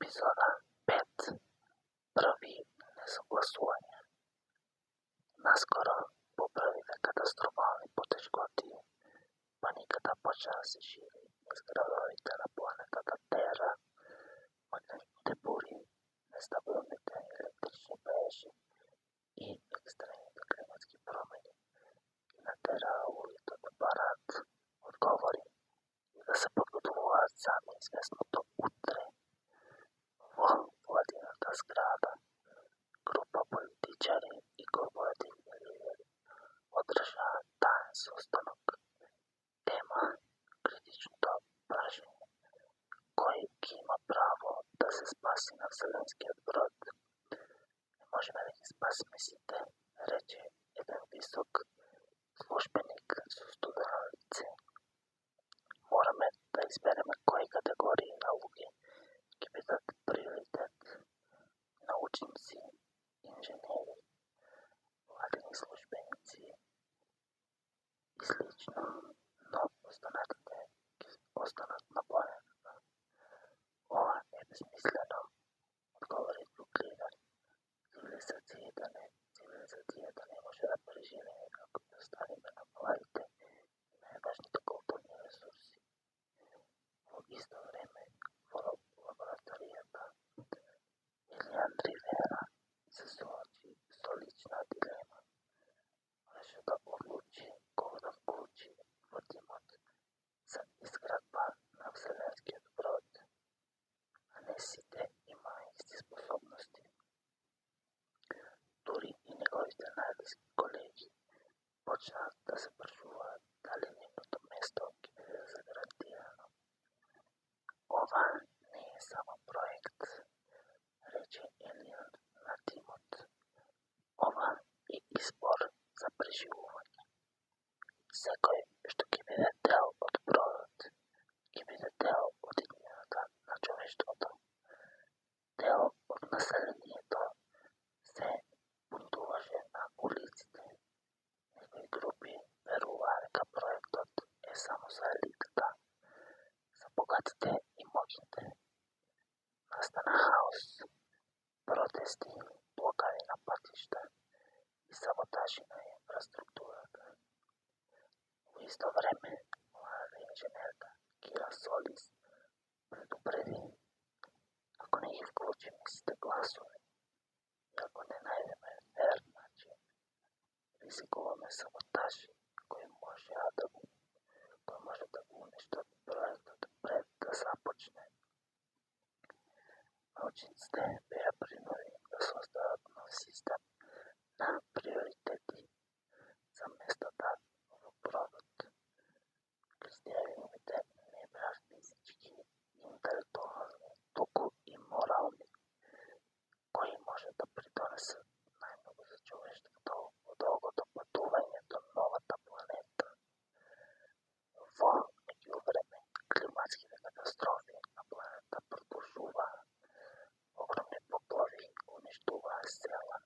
Епизода 5. Први несогласувања. Наскоро поправиве катастрофални потешкоти, паниката почна да се шири низ градовите на планетата Тера. Магнетните бури, нестабилните електрични мрежи и екстремните климатски промени ги натераа луѓето да бараат одговори и да се подготвуваат за неизвестното утре. Во владината зграда, група политичари и корпоративни лидери одржаа таен состанок. Тема – критичното прашање: кој ги има право да се спаси на вселенскиот брод? Не можеме да ги спасиме сите, рече еден висок службеник со студено лице. Мораме да избереме кои категории на луѓе ќе бидат приоритет: научници, инженери, владени службеници и слично, но останатите ќе останат на планетата. Ова е безмислено, одговори друг лидер. Цивилизацијата не може да преживее ако ја оставиме на младите и најважните културни ресурси. Во исто време, во лабораторијата, Илијан Ривера се соочи со лична дилема. Мораше да одлучи кого да вклучи во тимот за изградба на вселенскиот брод, а не сите имаа исти способности. Дури и неговите најблиски колеги почнаа да се прашуваат дали нивното место ќе биде загарантирано. Ова не е само проект, рече Илијан на тимот. Ова е избор за преживување. Секој што ќе биде дел од бродот, ќе биде дел од иднината на човештвото. Дел од населението се бунтуваше на улиците. Некои групи веруваа дека проектот е само за елитата, за богатите и моќните. Настана хаос, протести, блокади на патишта и саботажи на инфраструктурата. Во исто време, младата инженерка Кира Солис предупреди: ако не ги вклучиме сите гласови и ако не најдеме фер начин, ризикуваме саботажи кои може да го уништат проектот пред да започне. Научниците беа принудени да создадат нов систем на приоритети за местата во бродот. Критериумите не беа физички и интелектуални, туку и морални. Кои може да придонесат најмногу за човештвото во долгото патување до новата планета? Во меѓувреме, климатските катастрофи на планета продолжуваа. Огромни поплави уништуваа села,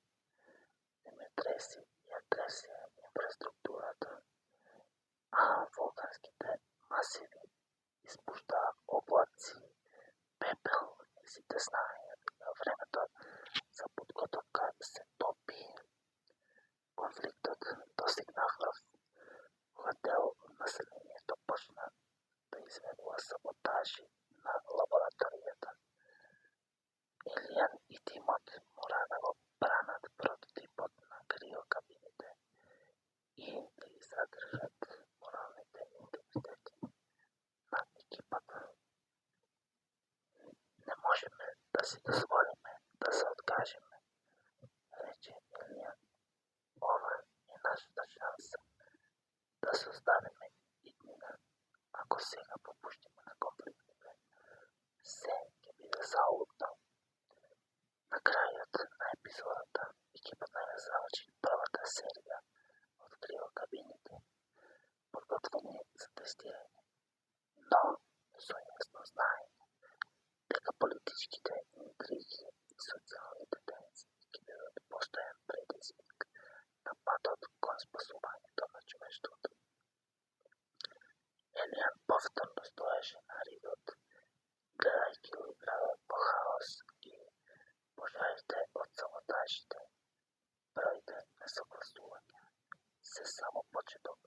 земјотреси ја тресеа инфраструктурата, а вулканските масиви испуштаа облаци, пепел и сите знаеја дека времето за подготовка се топи. Конфликтот достигна врв кога дел од населението почна да изведува саботажи на лабораторијата. Илијан и тимот мора да го бранат прототипот на криокабините и да ги задржат моралните интегритети на екипата. Не можеме да си дозволиме да се откажеме, рече Илијан. Ова е нашата шанса да создадеме иднина. Ако сега попуштиме на конфликтите, се ќе биде залудно. На крајот на епизодата, екипата ја заврши првата серија од криокабините, подготвени за тестирање, но со јасно знаење дека политичките интриги и социјалните тензии ќе бидат постојан предизвик на патот кон спасувањето на човештвото. Илијан повторно стоеше на ридот, гледајќи градот во хаос. само почеток.